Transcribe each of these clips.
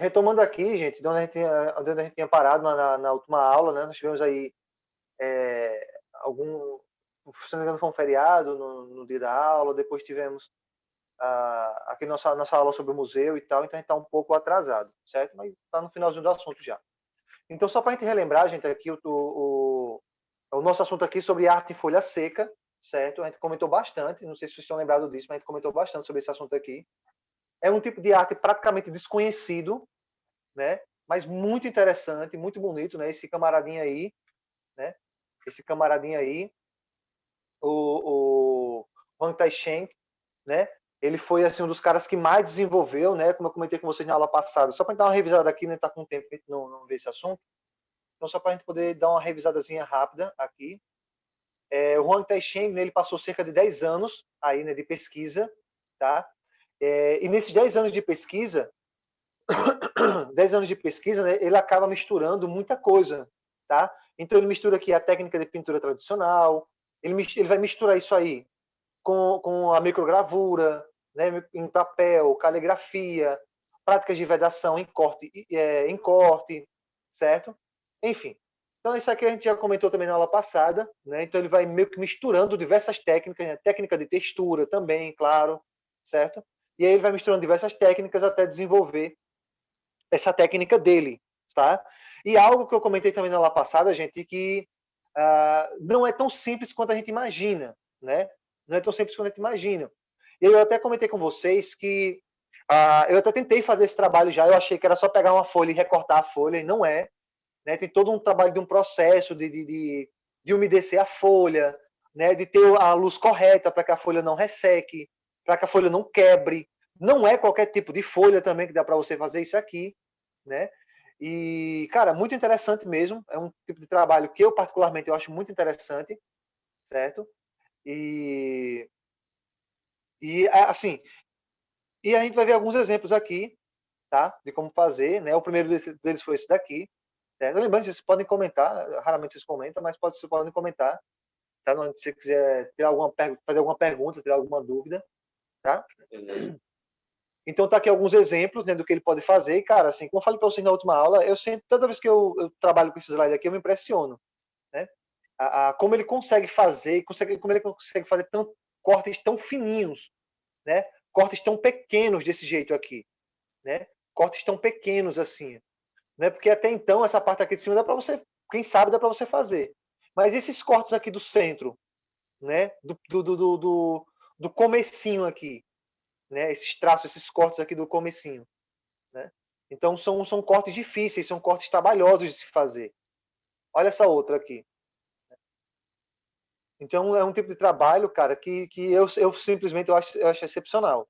Retomando aqui, gente, de onde a gente tinha parado na última aula, né? Nós tivemos aí se não me engano, foi um feriado no dia da aula, depois tivemos aqui nossa aula sobre o museu e tal, então a gente está um pouco atrasado, certo? Mas está no finalzinho do assunto já. Então, só para a gente relembrar, gente, aqui o nosso assunto aqui sobre arte em folha seca, certo? A gente comentou bastante, não sei se vocês estão lembrados disso, mas a gente comentou bastante sobre esse assunto aqui. É um tipo de arte praticamente desconhecido, né? Mas muito interessante, muito bonito, né? Esse camaradinho aí, né? Esse camaradinho aí, o Wang Taisheng, né? Ele foi assim um dos caras que mais desenvolveu, né? Como eu comentei com vocês na aula passada. Só para dar uma revisada aqui, né? Tá com tempo que a gente não vê esse assunto. Então só para a gente poder dar uma revisadazinha rápida aqui. O Wang Taisheng, né, ele passou cerca de 10 anos aí, né, de pesquisa, tá? E nesses 10 anos de pesquisa, 10 anos de pesquisa, né, ele acaba misturando muita coisa, tá? Então ele mistura aqui a técnica de pintura tradicional, ele vai misturar isso aí com a microgravura, né, em papel, caligrafia, práticas de vedação em corte, certo? Enfim. Então isso aqui a gente já comentou também na aula passada, né? Então ele vai meio que misturando diversas técnicas, né? Técnica de textura também, claro, certo? E aí ele vai misturando diversas técnicas até desenvolver essa técnica dele, tá? E algo que eu comentei também na aula passada, gente, que não é tão simples quanto a gente imagina, né? Não é tão simples quanto a gente imagina. E eu até comentei com vocês que eu até tentei fazer esse trabalho já, eu achei que era só pegar uma folha e recortar a folha, e não é. Né? Tem todo um trabalho de um processo de umedecer a folha, né? De ter a luz correta para que a folha não resseque, para que a folha não quebre. Não é qualquer tipo de folha também que dá para você fazer isso aqui, né? E, cara, muito interessante mesmo. É um tipo de trabalho que eu, particularmente, eu acho muito interessante, certo? Assim, e a gente vai ver alguns exemplos aqui, tá? De como fazer, né? O primeiro deles foi esse daqui, certo? Lembrando, vocês podem comentar, raramente vocês comentam, mas vocês podem comentar, tá? Se você quiser fazer alguma pergunta, tirar alguma dúvida, tá? Então tá aqui alguns exemplos, né, do que ele pode fazer. E, cara, assim, como eu falei para vocês na última aula, eu sempre, toda vez que eu trabalho com esse slide aqui, eu me impressiono, né? Como ele consegue fazer, como ele consegue fazer cortes tão fininhos, né? Cortes tão pequenos desse jeito aqui, né? Cortes tão pequenos assim, né? Porque até então essa parte aqui de cima dá para você, quem sabe dá para você fazer. Mas esses cortes aqui do centro, né? Do comecinho aqui, né? Esses traços, esses cortes aqui do comecinho, né? Então são cortes difíceis, são cortes trabalhosos de se fazer. Olha essa outra aqui. Então é um tipo de trabalho, cara, que eu simplesmente eu acho excepcional,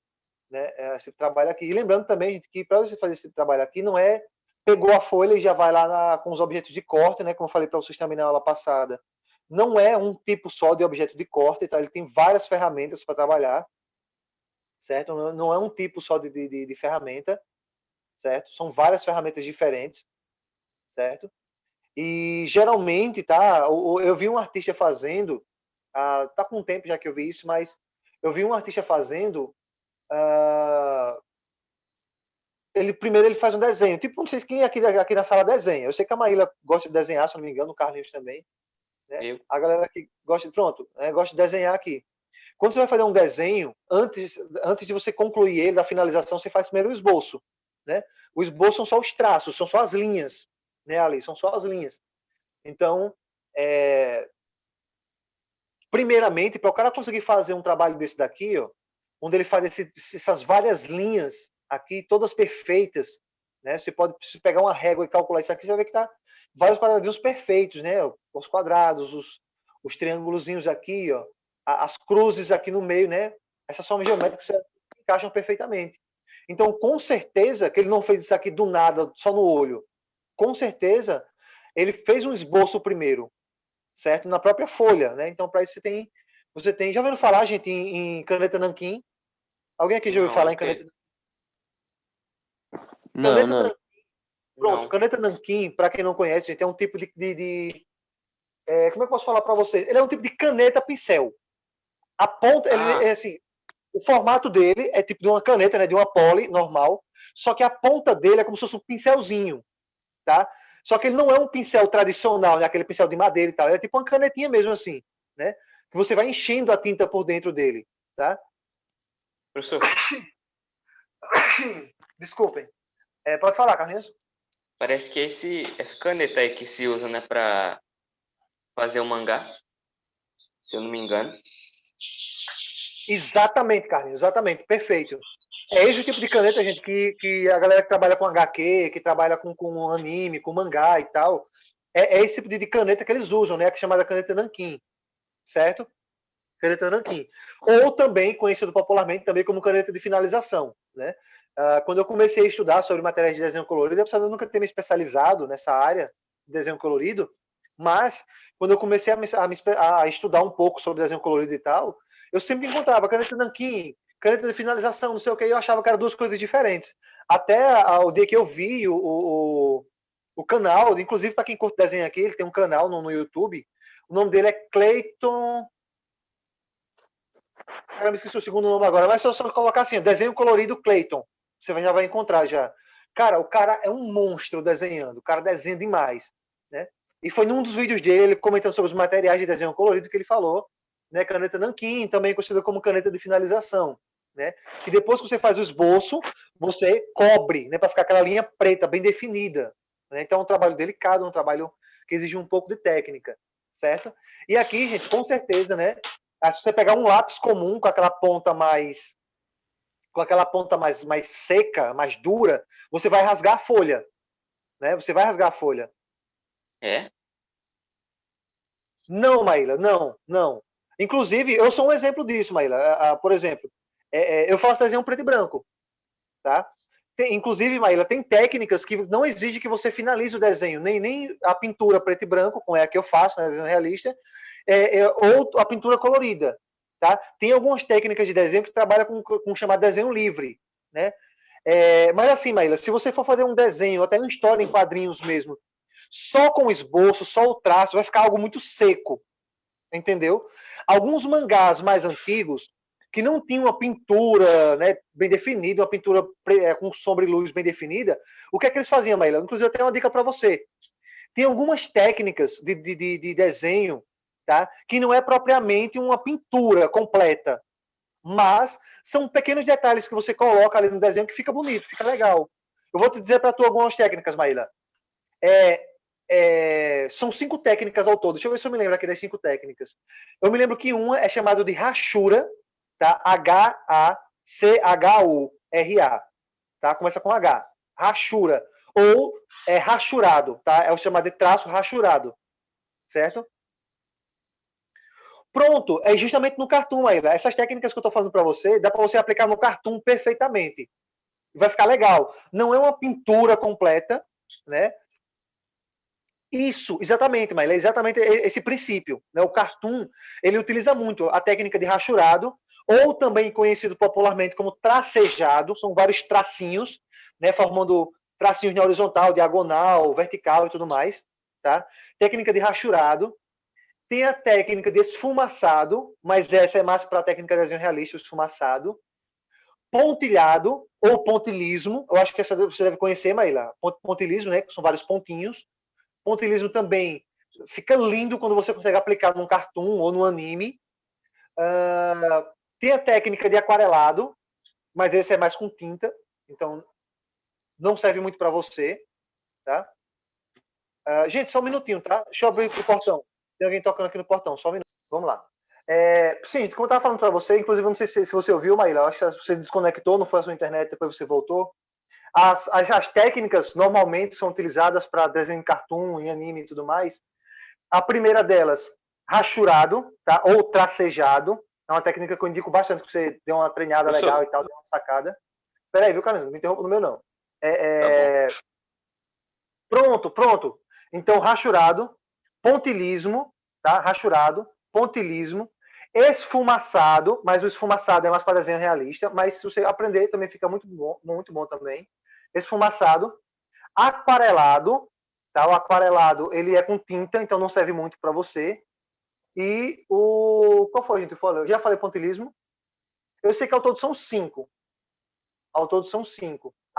né? Esse trabalho aqui. E lembrando também, gente, que para você fazer esse trabalho aqui não é pegou a folha e já vai lá com os objetos de corte, né? Como eu falei para vocês também na aula passada. Não é um tipo só de objeto de corte, tá? Ele tem várias ferramentas para trabalhar, certo? Não é um tipo só de ferramenta, certo? São várias ferramentas diferentes, certo? E geralmente, tá? Eu vi um artista fazendo, tá com um tempo já que eu vi isso, mas eu vi um artista fazendo, primeiro ele faz um desenho, tipo, não sei quem aqui na sala desenha. Eu sei que a Maíla gosta de desenhar, se não me engano, o Carlinhos também, né? A galera que gosta, pronto, né? Gosta de desenhar aqui. Quando você vai fazer um desenho, antes de você concluir ele, da finalização, você faz primeiro o esboço, né? O esboço são só os traços, são só as linhas, né, ali, são só as linhas. Então, primeiramente, para o cara conseguir fazer um trabalho desse daqui, ó, onde ele faz essas várias linhas aqui, todas perfeitas, né? Você pode pegar uma régua e calcular isso aqui, você vai ver que tá vários quadradinhos perfeitos, né? Os quadrados, os triângulozinhos aqui, ó, as cruzes aqui no meio, né? Essas formas geométricas se encaixam perfeitamente. Então, com certeza que ele não fez isso aqui do nada, só no olho. Com certeza, ele fez um esboço primeiro, certo? Na própria folha, né? Então, para isso você tem. Já ouviram falar, gente, em caneta nanquim? Alguém aqui já ouviu falar em caneta? Não. Nanquim. Pronto, caneta nanquim, para quem não conhece, gente, é um tipo como é que eu posso falar para vocês? Ele é um tipo de caneta pincel. A ponta, ele é assim, o formato dele é tipo de uma caneta, né? De uma poli normal. só que a ponta dele é como se fosse um pincelzinho, tá? Só que ele não é um pincel tradicional, né? Aquele pincel de madeira e tal, é tipo uma canetinha mesmo assim, né? Que você vai enchendo a tinta por dentro dele, tá? Professor, Desculpem. Pode falar, Carlinhos. parece que essa caneta aí que se usa, né, para fazer o mangá, se eu não me engano. Exatamente, Carlinhos, exatamente, perfeito. É esse tipo de caneta, gente, que a galera que trabalha com HQ, que trabalha com anime, com mangá e tal, é esse tipo de caneta que eles usam, né? Que é chamada caneta nanquim, certo? Caneta nanquim. Ou também conhecido popularmente também como caneta de finalização, né? Quando eu comecei a estudar sobre matérias de desenho colorido, apesar de eu nunca ter me especializado nessa área de desenho colorido, mas quando eu comecei a estudar um pouco sobre desenho colorido e tal, eu sempre encontrava caneta nanquim, caneta de finalização, não sei o que, e eu achava que eram duas coisas diferentes. Até o dia que eu vi o canal, inclusive para quem curte desenho aqui, ele tem um canal no YouTube, o nome dele é Clayton. Cara, me esqueci o segundo nome agora, mas só colocar assim, desenho colorido Clayton. Você já vai encontrar já. Cara, o cara é um monstro desenhando. O cara desenha demais, né? E foi num dos vídeos dele, ele comentando sobre os materiais de desenho colorido que ele falou, né? Caneta nanquim, também conhecida como caneta de finalização, né? Que depois que você faz o esboço, você cobre, né? Para ficar aquela linha preta bem definida. Né? Então é um trabalho delicado, um trabalho que exige um pouco de técnica, certo? E aqui, gente, com certeza, né? Se você pegar um lápis comum com aquela ponta mais mais seca, mais dura, você vai rasgar a folha, né? Você vai rasgar a folha. É? Não, Maíla, não. Inclusive, eu sou um exemplo disso, Maíla. Por exemplo, eu faço desenho preto e branco, tá? Inclusive, Maíla, tem técnicas que não exigem que você finalize o desenho, nem a pintura preto e branco, como é a que eu faço, né, desenho realista, ou a pintura colorida. Tá? Tem algumas técnicas de desenho que trabalham com chamado desenho livre. Né? Mas assim, Maíla, se você for fazer um desenho, até uma história em quadrinhos mesmo, só com esboço, só o traço, vai ficar algo muito seco. Entendeu? Alguns mangás mais antigos, que não tinham uma pintura, né, bem definida, uma pintura com sombra e luz bem definida, o que é que eles faziam, Maíla? Inclusive, eu tenho uma dica para você. Tem algumas técnicas de desenho, tá, que não é propriamente uma pintura completa, mas são pequenos detalhes que você coloca ali no desenho que fica bonito, fica legal. Eu vou te dizer para tu algumas técnicas, Maíla. São 5 técnicas ao todo. Deixa eu ver se eu me lembro aqui das 5 técnicas. Eu me lembro que uma é chamada de rachura, tá? H-A-C-H-U-R-A, tá? Começa com H. Rachura. Ou rachurado, tá? É o chamado de traço rachurado, certo? Pronto, é justamente no Cartoon, aí. Essas técnicas que eu estou falando para você, dá para você aplicar no Cartoon perfeitamente. Vai ficar legal. Não é uma pintura completa, né? Isso, exatamente, mas é exatamente esse princípio. Né? O Cartoon, ele utiliza muito a técnica de rachurado, ou também conhecido popularmente como tracejado, são vários tracinhos, né, formando tracinhos na horizontal, diagonal, vertical e tudo mais. Tá? Técnica de rachurado. Tem a técnica de esfumaçado, mas essa é mais para a técnica de desenho realista, o esfumaçado. Pontilhado, ou pontilismo, eu acho que essa você deve conhecer, Maíla. Pontilismo, né, que são vários pontinhos. Pontilismo também fica lindo quando você consegue aplicar num cartoon ou num anime. Tem a técnica de aquarelado, mas esse é mais com tinta, então não serve muito para você. Tá? Gente, só um minutinho, tá? Deixa eu abrir o portão. Tem alguém tocando aqui no portão, só um minuto. Vamos lá. Sim, como eu estava falando para você, inclusive, não sei se você ouviu, Maíla, acho que você desconectou, não foi a sua internet, depois você voltou. As técnicas normalmente são utilizadas para desenho em cartoon, em anime e tudo mais. A primeira delas, rachurado, tá? Ou tracejado. É uma técnica que eu indico bastante, que você dê uma treinada legal e tal, dê uma sacada. Peraí, viu, cara? Não me interrompa no meu, não. Tá Pronto. Então, rachurado, pontilismo, tá? Rachurado, pontilismo, esfumaçado, mas o esfumaçado é mais para desenho realista, mas se você aprender também fica muito bom também. Esfumaçado, aquarelado, tá? O aquarelado, ele é com tinta, então não serve muito para você. E qual foi, gente? Eu já falei pontilismo. Eu sei que ao todo são 5.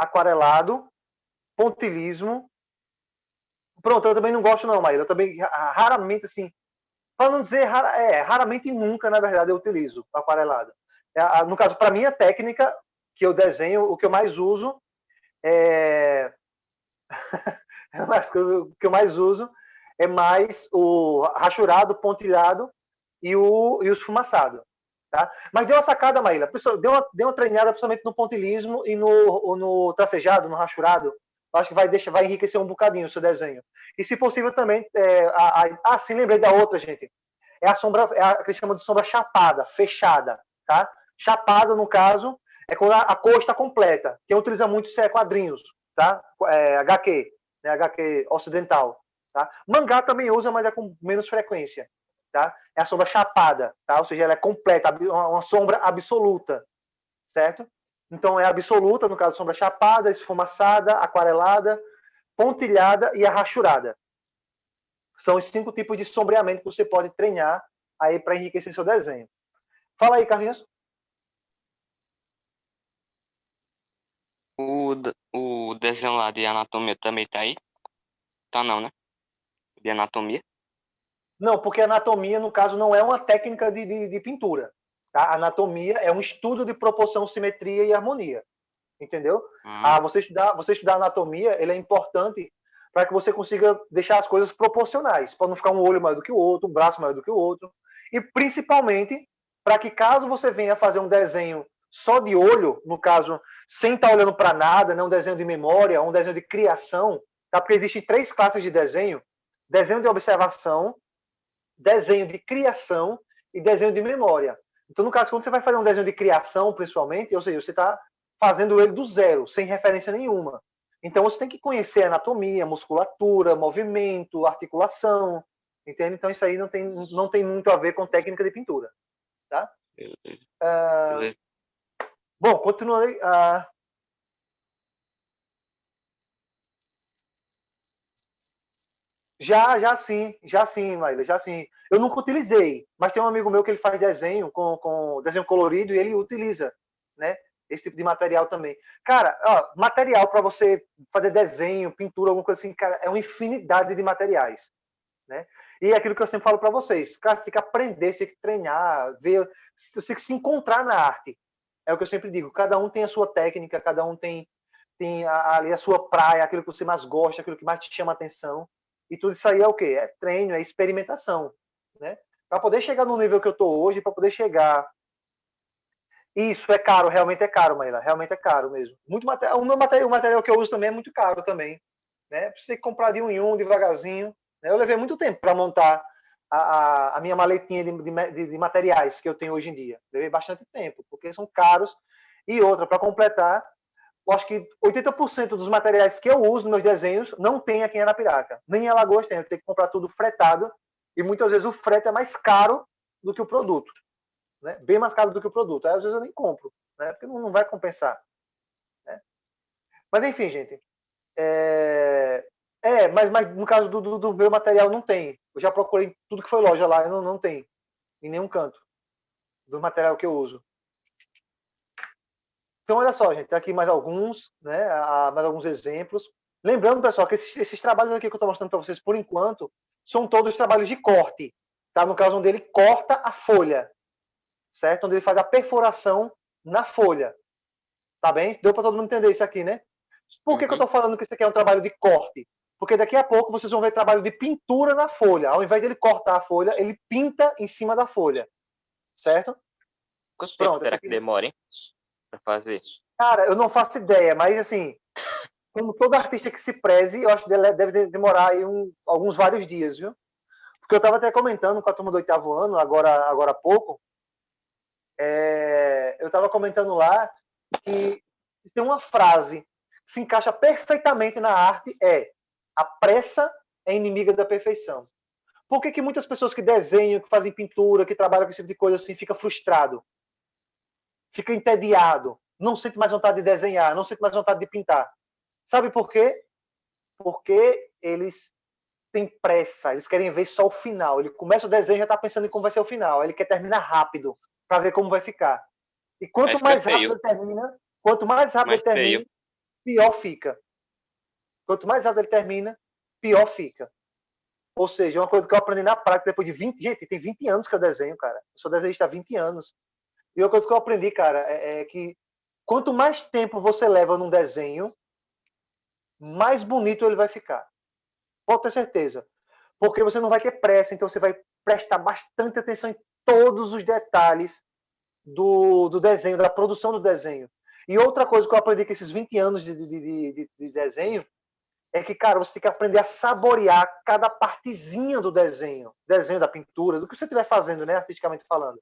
aquarelado, pontilhismo. Pronto, eu também não gosto não, Maíra. Eu também raramente, assim, para não dizer raramente nunca, na verdade, eu utilizo aquarelado. No caso, para minha técnica que eu desenho, o que eu mais uso é o que eu mais uso é mais o rachurado, pontilhado e o esfumaçado. Tá? Mas deu uma sacada, Maíla. Deu uma treinada principalmente no pontilismo e no tracejado, no rachurado. Acho que vai enriquecer um bocadinho o seu desenho. E, se possível, também... sim, lembrei da outra, gente. É a sombra, que eles chamam de sombra chapada, fechada. Tá? Chapada, no caso, é quando a cor está completa. Quem utiliza muito isso é quadrinhos, tá? HQ, né? HQ ocidental. Tá? Mangá também usa, mas é com menos frequência. Tá? É a sombra chapada, tá? Ou seja, ela é completa, uma sombra absoluta, certo? Então é absoluta, no caso, sombra chapada, esfumaçada, aquarelada, pontilhada e arrachurada. São os 5 tipos de sombreamento que você pode treinar aí para enriquecer seu desenho. Fala aí, Carlinhos. O desenho lá de anatomia também tá aí? Tá não, né? De anatomia? Não, porque anatomia, no caso, não é uma técnica de pintura. Tá? Anatomia é um estudo de proporção, simetria e harmonia. Entendeu? Você estudar anatomia, ele é importante para que você consiga deixar as coisas proporcionais, para não ficar um olho maior do que o outro, um braço maior do que o outro. E, principalmente, para que caso você venha fazer um desenho só de olho, no caso, sem estar olhando para nada, né, um desenho de memória, um desenho de criação, tá? Porque existem 3 classes de desenho: desenho de observação, desenho de criação e desenho de memória. Então, no caso, quando você vai fazer um desenho de criação, principalmente, ou seja, você está fazendo ele do zero, sem referência nenhuma. Então, você tem que conhecer anatomia, musculatura, movimento, articulação, entende? Então, isso aí não tem muito a ver com técnica de pintura, tá? Bom, continuando aí. Já sim, Maíla, já sim. Eu nunca utilizei, mas tem um amigo meu que ele faz desenho com desenho colorido e ele utiliza, né? Esse tipo de material também. Cara, material para você fazer desenho, pintura, alguma coisa assim, cara, é uma infinidade de materiais, né? E é aquilo que eu sempre falo para vocês, cara, você tem que aprender, você tem que treinar, ver, você tem que se encontrar na arte. É o que eu sempre digo, cada um tem a sua técnica, cada um tem ali a sua praia, aquilo que você mais gosta, aquilo que mais te chama a atenção. E tudo isso aí é o quê? É treino, é experimentação, né? Para poder chegar no nível que eu estou hoje, para poder chegar... Isso é caro, realmente é caro, Maíla, realmente é caro mesmo. Muito material, o material que eu uso também é muito caro também, né? Você tem que comprar de um em um, devagarzinho. Né? Eu levei muito tempo para montar a minha maletinha de materiais que eu tenho hoje em dia. Levei bastante tempo, porque são caros. E outra, para completar, eu acho que 80% dos materiais que eu uso nos meus desenhos não tem aqui em Arapiraca. Nem em Alagoas tem, eu tenho que comprar tudo fretado. E muitas vezes o frete é mais caro do que o produto. Né? Bem mais caro do que o produto. Aí às vezes eu nem compro, né? Porque não vai compensar. Né? Mas enfim, gente. Mas no caso do meu material não tem. Eu já procurei tudo que foi loja lá e não tem. Em nenhum canto. Do material que eu uso. Então, olha só, gente, tem aqui mais alguns, né? Mais alguns exemplos. Lembrando, pessoal, que esses trabalhos aqui que eu estou mostrando para vocês por enquanto são todos trabalhos de corte. Tá? No caso, onde ele corta a folha. Certo? Onde ele faz a perfuração na folha. Tá bem? Deu para todo mundo entender isso aqui, né? Por que eu estou falando que isso aqui é um trabalho de corte? Porque daqui a pouco vocês vão ver trabalho de pintura na folha. Ao invés de ele cortar a folha, ele pinta em cima da folha. Certo? Quanto tempo será que demora, hein? Para fazer? Cara, eu não faço ideia, mas assim, como todo artista que se preze, eu acho que deve demorar aí alguns vários dias, viu? Porque eu estava até comentando com a turma do 8º ano, agora há pouco, eu estava comentando lá que tem uma frase que se encaixa perfeitamente na arte, a pressa é inimiga da perfeição. Por que muitas pessoas que desenham, que fazem pintura, que trabalham com esse tipo de coisa assim, fica frustrado? Fica entediado, não sente mais vontade de desenhar, não sente mais vontade de pintar. Sabe por quê? Porque eles têm pressa, eles querem ver só o final. Ele começa o desenho e já está pensando em como vai ser o final. Ele quer terminar rápido, para ver como vai ficar. E quanto mais rápido ele termina, pior fica. Quanto mais rápido ele termina, pior fica. Ou seja, uma coisa que eu aprendi na prática depois de 20... Gente, tem 20 anos que eu desenho, cara. Eu sou desenhista há 20 anos. E uma coisa que eu aprendi, cara, é que quanto mais tempo você leva num desenho, mais bonito ele vai ficar. Pode ter certeza. Porque você não vai ter pressa, então você vai prestar bastante atenção em todos os detalhes do desenho, da produção do desenho. E outra coisa que eu aprendi com esses 20 anos de desenho é que, cara, você tem que aprender a saborear cada partezinha do desenho. Desenho da pintura, do que você estiver fazendo, né, artisticamente falando.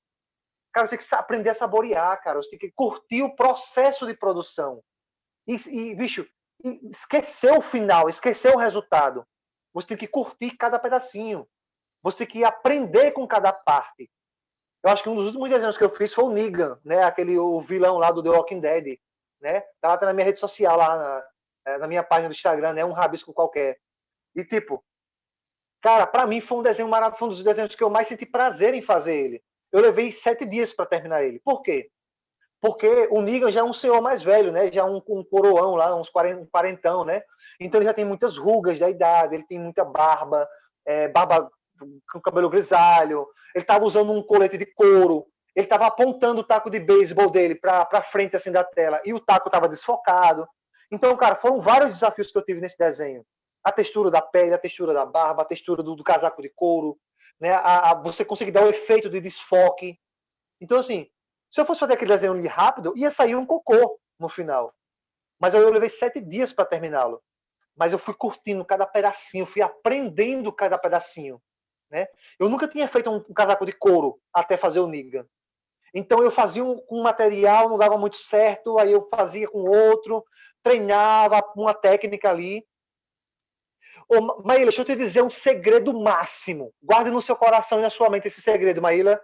Cara, você tem que aprender a saborear, cara. Você tem que curtir o processo de produção. Bicho, esquecer o final, esquecer o resultado. Você tem que curtir cada pedacinho. Você tem que aprender com cada parte. Eu acho que um dos últimos desenhos que eu fiz foi o Negan, né? O vilão lá do The Walking Dead, né? Tá lá na minha rede social, lá na minha página do Instagram, né? Um rabisco qualquer. E tipo, cara, pra mim foi um desenho maravilhoso, foi um dos desenhos que eu mais senti prazer em fazer ele. Eu levei 7 dias para terminar ele. Por quê? Porque o Negan já é um senhor mais velho, né? Já um coroão lá, uns quarentão, né? Então ele já tem muitas rugas da idade, ele tem muita barba, barba com cabelo grisalho, ele estava usando um colete de couro, ele estava apontando o taco de beisebol dele para frente assim da tela e o taco estava desfocado. Então, cara, foram vários desafios que eu tive nesse desenho. A textura da pele, a textura da barba, a textura do casaco de couro, né? Você conseguir dar o efeito de desfoque. Então, assim, se eu fosse fazer aquele desenho ali rápido, ia sair um cocô no final. Mas eu levei 7 dias para terminá-lo. Mas eu fui curtindo cada pedacinho, fui aprendendo cada pedacinho. Né? Eu nunca tinha feito um casaco de couro até fazer o Negan. Então eu fazia com um material, não dava muito certo, aí eu fazia com outro, treinava uma técnica ali. Ô, Maíla, deixa eu te dizer um segredo máximo. Guarde no seu coração e na sua mente esse segredo, Maíla.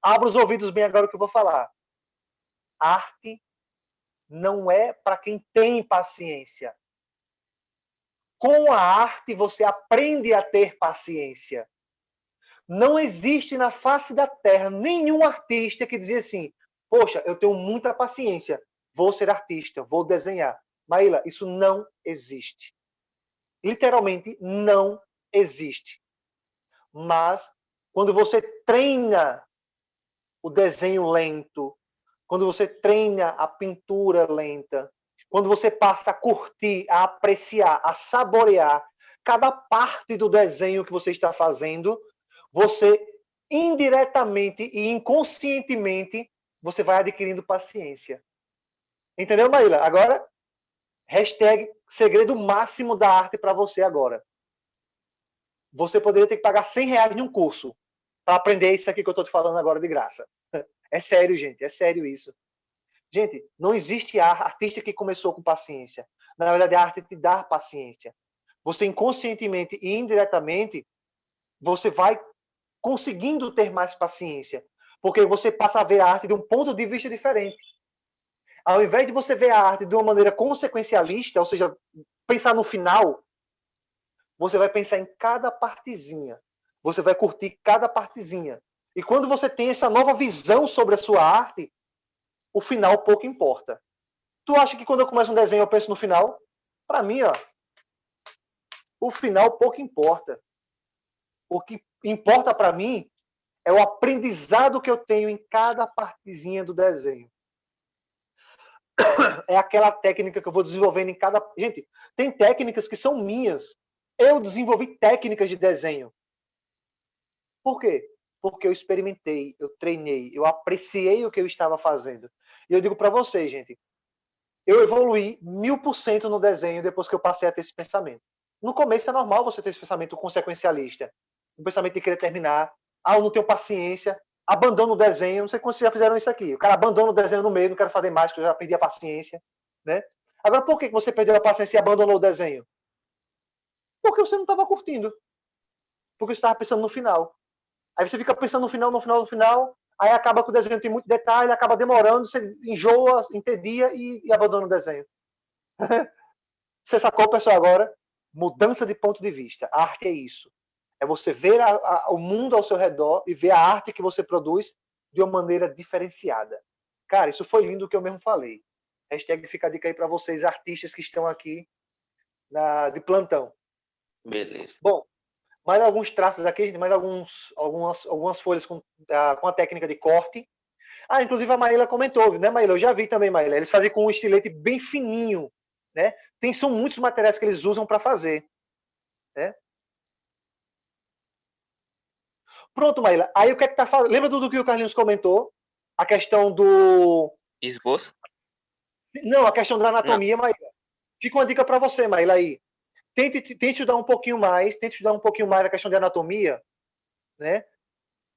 Abra os ouvidos bem agora o que eu vou falar. Arte não é para quem tem paciência. Com a arte você aprende a ter paciência. Não existe na face da terra nenhum artista que dizia assim: poxa, eu tenho muita paciência, vou ser artista, vou desenhar. Maíla, isso não existe. Literalmente não existe. Mas quando você treina o desenho lento, quando você treina a pintura lenta, quando você passa a curtir, a apreciar, a saborear cada parte do desenho que você está fazendo, você indiretamente e inconscientemente você vai adquirindo paciência. Entendeu, Maíla? Agora, hashtag segredo máximo da arte para você agora. Você poderia ter que pagar R$100 num curso para aprender isso aqui que eu estou te falando agora de graça. É sério, gente, é sério isso. Gente, não existe artista que começou com paciência. Na verdade, a arte te dá paciência. Você inconscientemente e indiretamente, você vai conseguindo ter mais paciência. Porque você passa a ver a arte de um ponto de vista diferente. Ao invés de você ver a arte de uma maneira consequencialista, ou seja, pensar no final, você vai pensar em cada partezinha. Você vai curtir cada partezinha. E quando você tem essa nova visão sobre a sua arte, o final pouco importa. Tu acha que quando eu começo um desenho eu penso no final? Para mim, ó, o final pouco importa. O que importa para mim é o aprendizado que eu tenho em cada partezinha do desenho. É aquela técnica que eu vou desenvolvendo em cada... Gente, tem técnicas que são minhas. Eu desenvolvi técnicas de desenho. Por quê? Porque eu experimentei, eu treinei, eu apreciei o que eu estava fazendo. E eu digo para vocês, gente, eu evoluí 1000% no desenho depois que eu passei a ter esse pensamento. No começo é normal você ter esse pensamento consequencialista. Um pensamento de querer terminar. Ah, eu não tenho paciência. Abandono o desenho. Não sei como vocês já fizeram isso aqui. O cara abandona o desenho no meio, não quero fazer mais, porque eu já perdi a paciência. Né? Agora, por que você perdeu a paciência e abandonou o desenho? Porque você não estava curtindo. Porque você estava pensando no final. Aí você fica pensando no final, no final, no final. Aí acaba que o desenho tem muito detalhe, acaba demorando, você enjoa, entedia e abandona o desenho. Você sacou, pessoal, agora? Mudança de ponto de vista. A arte é isso. É você ver o mundo ao seu redor e ver a arte que você produz de uma maneira diferenciada. Cara, isso foi lindo o que eu mesmo falei. Hashtag fica a dica aí para vocês, artistas que estão aqui de plantão. Beleza. Bom, mais alguns traços aqui, mais algumas folhas com a técnica de corte. Inclusive a Maíla comentou, né, Maíla? Eu já vi também, Maíla. Eles fazem com um estilete bem fininho, né? São muitos materiais que eles usam para fazer, né? Pronto, Maíla. Aí o que é que tá falando? Lembra do que o Carlinhos comentou? A questão do... Esboço? Não, a questão da anatomia, Não. Maíla. Fica uma dica para você, Maíla, aí. Tente estudar um pouquinho mais, a questão de anatomia, né?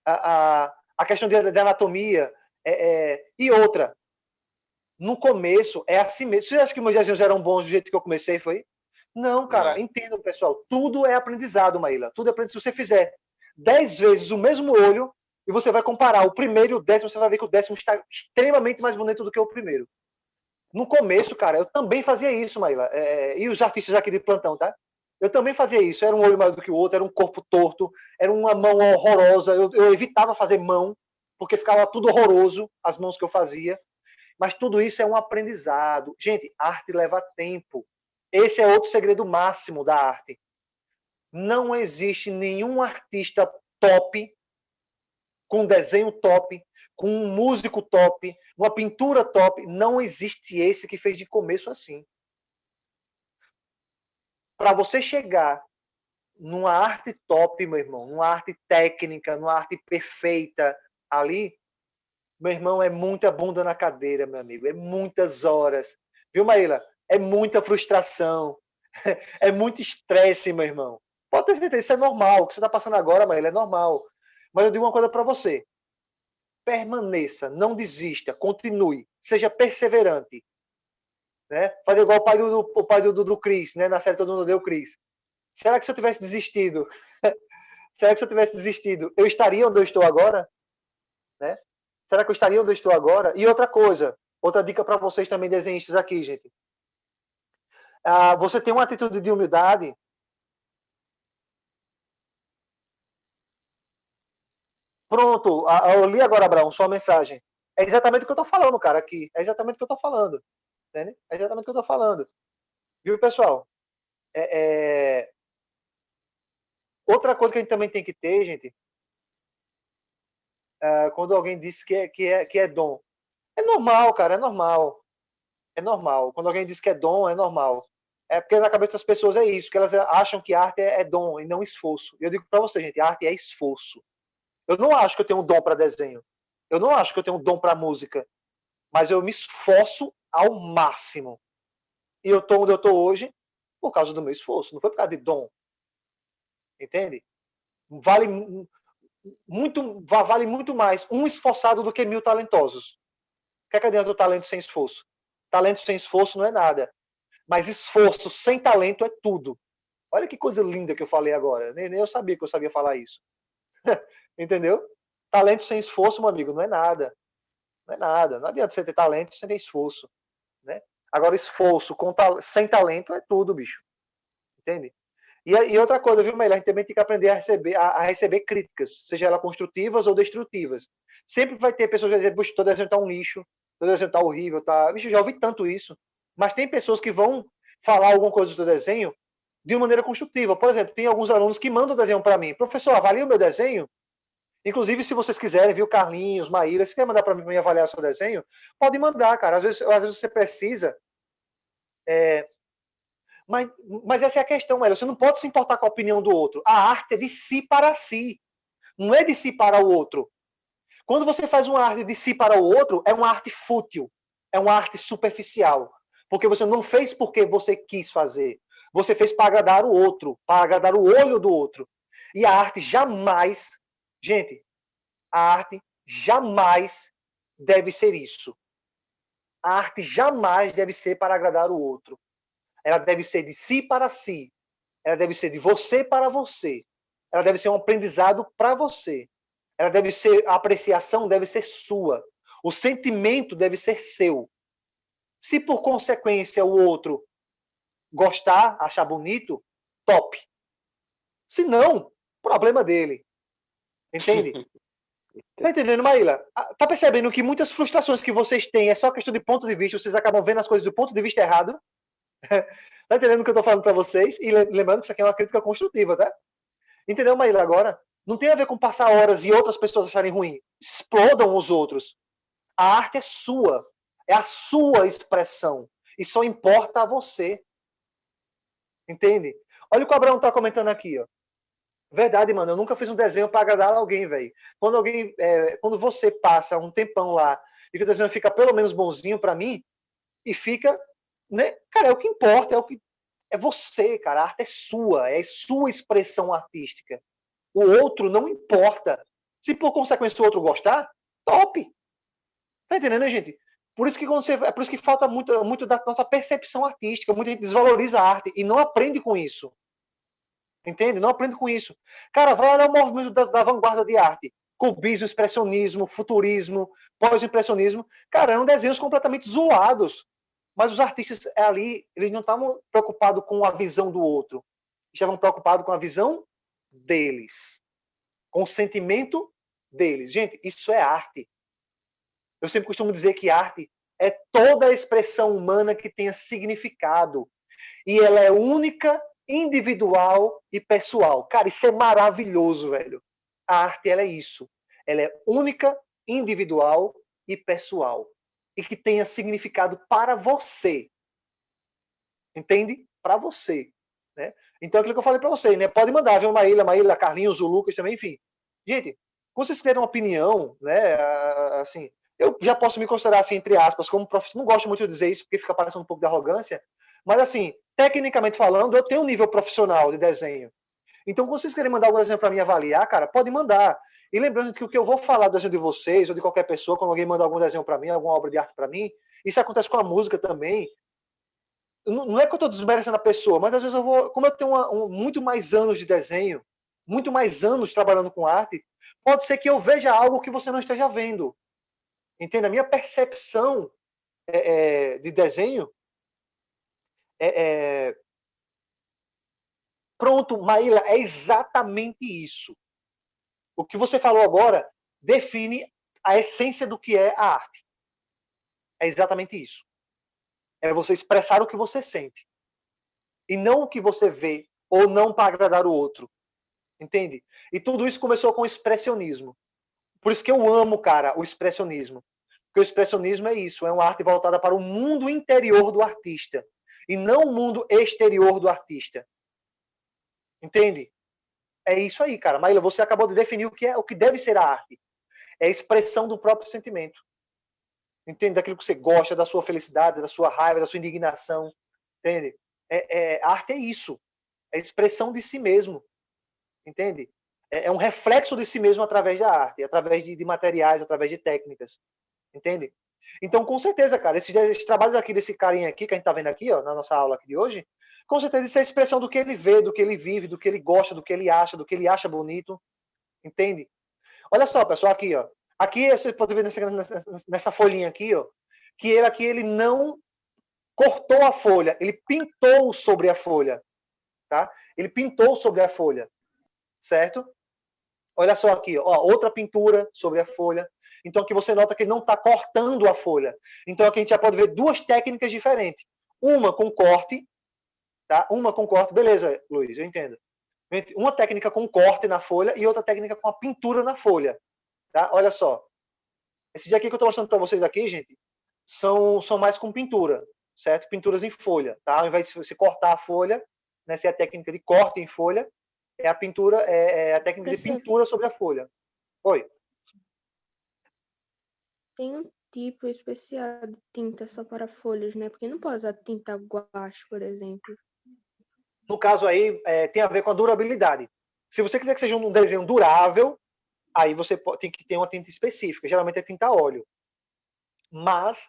A questão de anatomia e outra. No começo, é assim mesmo. Você acha que meus desenhos eram bons do jeito que eu comecei, foi? Não, cara, Não. entendam, pessoal. Tudo é aprendizado, Maíla. Tudo é aprendizado. Se você fizer 10 vezes o mesmo olho e você vai comparar o primeiro e o décimo, você vai ver que o décimo está extremamente mais bonito do que o primeiro. No começo, cara, eu também fazia isso, Maíla. E os artistas aqui de plantão, tá? Eu também fazia isso. Era um olho maior do que o outro, era um corpo torto, era uma mão horrorosa. Eu evitava fazer mão, porque ficava tudo horroroso, as mãos que eu fazia. Mas tudo isso é um aprendizado. Gente, arte leva tempo. Esse é outro segredo máximo da arte. Não existe nenhum artista top, com um desenho top, com um músico top, uma pintura top. Não existe esse que fez de começo assim. Para você chegar numa arte top, meu irmão, numa arte técnica, numa arte perfeita ali, meu irmão, é muita bunda na cadeira, meu amigo. É muitas horas. Viu, Maíla? É muita frustração. É muito estresse, meu irmão. Pode ter certeza, isso é normal. O que você está passando agora, Maíla, é normal. Mas eu digo uma coisa para você. Permaneça, não desista, continue, seja perseverante. Né? Fazer igual o pai do Cris, né? Na série Todo Mundo Deu Cris. Será que se eu tivesse desistido, eu estaria onde eu estou agora? Né? Será que eu estaria onde eu estou agora? E outra coisa, outra dica para vocês também, desenhistas aqui, gente. Você tem uma atitude de humildade. Pronto, eu li agora, Abraão, sua mensagem. É exatamente o que eu estou falando, cara, aqui. É exatamente o que eu estou falando. Entende? É exatamente o que eu estou falando. Viu, pessoal? Outra coisa que a gente também tem que ter, gente, quando alguém diz que é dom. É normal, cara, é normal. É normal. Quando alguém diz que é dom, é normal. É porque na cabeça das pessoas é isso, que elas acham que arte é dom e não esforço. E eu digo para você, gente, arte é esforço. Eu não acho que eu tenho um dom para desenho. Eu não acho que eu tenho um dom para música. Mas eu me esforço ao máximo. E eu estou onde eu estou hoje por causa do meu esforço. Não foi por causa de dom. Entende? Vale muito mais um esforçado do que 1000 talentosos. O que é que adianta o talento sem esforço? Talento sem esforço não é nada. Mas esforço sem talento é tudo. Olha que coisa linda que eu falei agora. Nem eu sabia que eu sabia falar isso. Entendeu? Talento sem esforço, meu amigo, não é nada. Não é nada. Não adianta você ter talento sem ter esforço. Né? Agora, esforço sem talento é tudo, bicho. Entende? E outra coisa, viu, Melhor? A gente também tem que aprender a receber críticas, seja elas construtivas ou destrutivas. Sempre vai ter pessoas que dizem, puxa, todo desenho tá um lixo, todo desenho tá horrível, tá... Bicho, já ouvi tanto isso. Mas tem pessoas que vão falar alguma coisa do desenho de uma maneira construtiva. Por exemplo, tem alguns alunos que mandam o desenho para mim. Professor, avalie o meu desenho. Inclusive, se vocês quiserem, viu, Carlinhos, Maíra, se quer mandar para mim avaliar seu desenho, pode mandar, cara. Às vezes você precisa. Mas essa é a questão, Hélio. Você não pode se importar com a opinião do outro. A arte é de si para si. Não é de si para o outro. Quando você faz uma arte de si para o outro, é uma arte fútil. É uma arte superficial. Porque você não fez porque você quis fazer. Você fez para agradar o outro, para agradar o olho do outro. E a arte jamais, gente, a arte jamais deve ser isso. A arte jamais deve ser para agradar o outro. Ela deve ser de si para si. Ela deve ser de você para você. Ela deve ser um aprendizado para você. Ela deve ser, a apreciação deve ser sua. O sentimento deve ser seu. Se por consequência o outro gostar, achar bonito, top. Se não, problema dele. Entende? Tá entendendo, Maíla? Tá percebendo que muitas frustrações que vocês têm é só questão de ponto de vista, vocês acabam vendo as coisas do ponto de vista errado? Tá entendendo o que eu tô falando para vocês? E lembrando que isso aqui é uma crítica construtiva, tá? Entendeu, Maíla? Agora, não tem a ver com passar horas e outras pessoas acharem ruim. Explodam os outros. A arte é sua. É a sua expressão. E só importa a você. Entende? Olha o que o Abraão tá comentando aqui, ó. Verdade, mano. Eu nunca fiz um desenho para agradar alguém, velho. Quando você passa um tempão lá e que o desenho fica pelo menos bonzinho para mim, e fica, né? Cara, é o que importa, é você, cara. A arte é sua, é sua expressão artística. O outro não importa. Se por consequência o outro gostar, top. Tá entendendo, né, gente? É por isso que falta muito da nossa percepção artística. Muita gente desvaloriza a arte e não aprende com isso. Entende? Não aprende com isso. Cara, vai olhar o movimento da vanguarda de arte. Cubismo, expressionismo, futurismo, pós-impressionismo. Cara, eram desenhos completamente zoados. Mas os artistas ali, eles não estavam preocupados com a visão do outro. Estavam preocupados com a visão deles. Com o sentimento deles. Gente, isso é arte. Eu sempre costumo dizer que arte é toda a expressão humana que tenha significado. E ela é única, individual e pessoal. Cara, isso é maravilhoso, velho. A arte, ela é isso. Ela é única, individual e pessoal. E que tenha significado para você. Entende? Para você. Né? Então, aquilo que eu falei para vocês, né? Pode mandar, viu, Maíla, Carlinhos, o Lucas também, enfim. Gente, quando vocês terem uma opinião, né? Assim, eu já posso me considerar, assim, entre aspas, como profissional. Não gosto muito de dizer isso, porque fica parecendo um pouco de arrogância. Mas, assim, tecnicamente falando, eu tenho um nível profissional de desenho. Então, quando vocês querem mandar algum desenho para mim avaliar, cara, pode mandar. E lembrando que o que eu vou falar do desenho de vocês, ou de qualquer pessoa, quando alguém manda algum desenho para mim, alguma obra de arte para mim, isso acontece com a música também. Não é que eu estou desmerecendo a pessoa, mas às vezes como eu tenho muito mais anos de desenho, muito mais anos trabalhando com arte, pode ser que eu veja algo que você não esteja vendo. Entende? A minha percepção de desenho Pronto, Maíla, é exatamente isso. O que você falou agora define a essência do que é a arte. É exatamente isso. É você expressar o que você sente. E não o que você vê, ou não para agradar o outro. Entende? E tudo isso começou com o expressionismo. Por isso que eu amo, cara, o expressionismo. Porque o expressionismo é isso, é uma arte voltada para o mundo interior do artista. E não o mundo exterior do artista. Entende? É isso aí, cara. Maíla, você acabou de definir o que deve ser a arte. É a expressão do próprio sentimento. Entende? Daquilo que você gosta, da sua felicidade, da sua raiva, da sua indignação. Entende? A arte é isso. É a expressão de si mesmo. Entende? É um reflexo de si mesmo através da arte, através de materiais, através de técnicas. Entende? Então, com certeza, cara, esses trabalhos aqui desse carinha aqui, que a gente tá vendo aqui, ó, na nossa aula aqui de hoje, com certeza isso é a expressão do que ele vê, do que ele vive, do que ele gosta, do que ele acha bonito. Entende? Olha só, pessoal, aqui, ó. Aqui você pode ver nessa folhinha aqui, ó, que ele não cortou a folha, ele pintou sobre a folha, tá? Ele pintou sobre a folha, certo? Olha só aqui, ó, outra pintura sobre a folha. Então aqui você nota que ele não está cortando a folha. Então aqui a gente já pode ver duas técnicas diferentes. Uma com corte, tá? Uma com corte, beleza, Luiz, eu entendo. Uma técnica com corte na folha e outra técnica com a pintura na folha. Tá? Olha só. Esse dia aqui que eu estou mostrando para vocês aqui, gente, são mais com pintura, certo? Pinturas em folha, tá? Ao invés de você cortar a folha, né, se é a técnica de corte em folha, é a pintura, é a técnica de pintura sobre a folha. Oi. Tem um tipo especial de tinta só para folhas, né? Porque não pode usar tinta guache, por exemplo. No caso aí, tem a ver com a durabilidade. Se você quiser que seja um desenho durável, aí você tem que ter uma tinta específica. Geralmente é tinta óleo. Mas,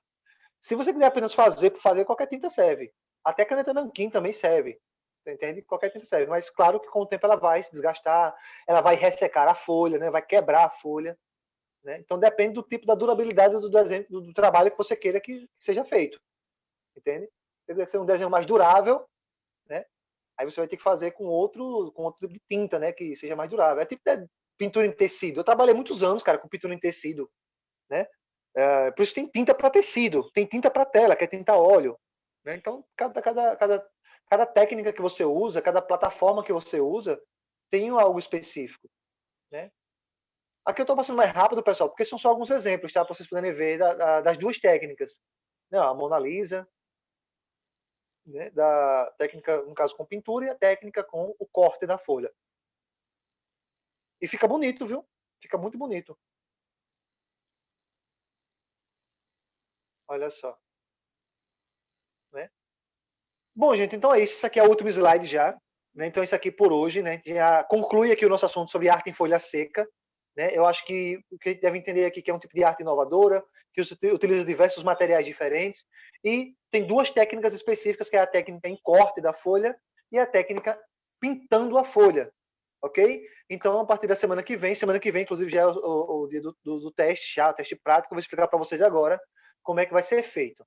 se você quiser apenas fazer, qualquer tinta serve. Até caneta nanquim também serve. Entende? Qualquer tinta serve. Mas, claro que com o tempo ela vai se desgastar, ela vai ressecar a folha, né? Vai quebrar a folha. Né? Então, depende do tipo da durabilidade do desenho, do trabalho que você queira que seja feito. Entende? Se quiser ser um desenho mais durável, né? Aí você vai ter que fazer com outro tipo de tinta, né? Que seja mais durável. É tipo pintura em tecido. Eu trabalhei muitos anos, cara, com pintura em tecido, né? Por isso tem tinta para tecido, tem tinta para tela, que é tinta a óleo, né? Então, cada técnica que você usa, cada plataforma que você usa, tem algo específico, né? Aqui eu estou passando mais rápido, pessoal, porque são só alguns exemplos, tá? Para vocês poderem ver das duas técnicas, né? A Mona Lisa, né? Da técnica, no caso, com pintura, e a técnica com o corte da folha. E fica bonito, viu? Fica muito bonito. Olha só. Né? Bom, gente, então é isso. Isso aqui é o último slide já. Né? Então, isso aqui por hoje, né? Já conclui aqui o nosso assunto sobre arte em folha seca. Né? Eu acho que o que a gente deve entender aqui é que é um tipo de arte inovadora, que utiliza diversos materiais diferentes, e tem duas técnicas específicas, que é a técnica em corte da folha e a técnica pintando a folha. Ok? Então, a partir da semana que vem, inclusive, já é o dia do teste, já, o teste prático, eu vou explicar para vocês agora como é que vai ser feito.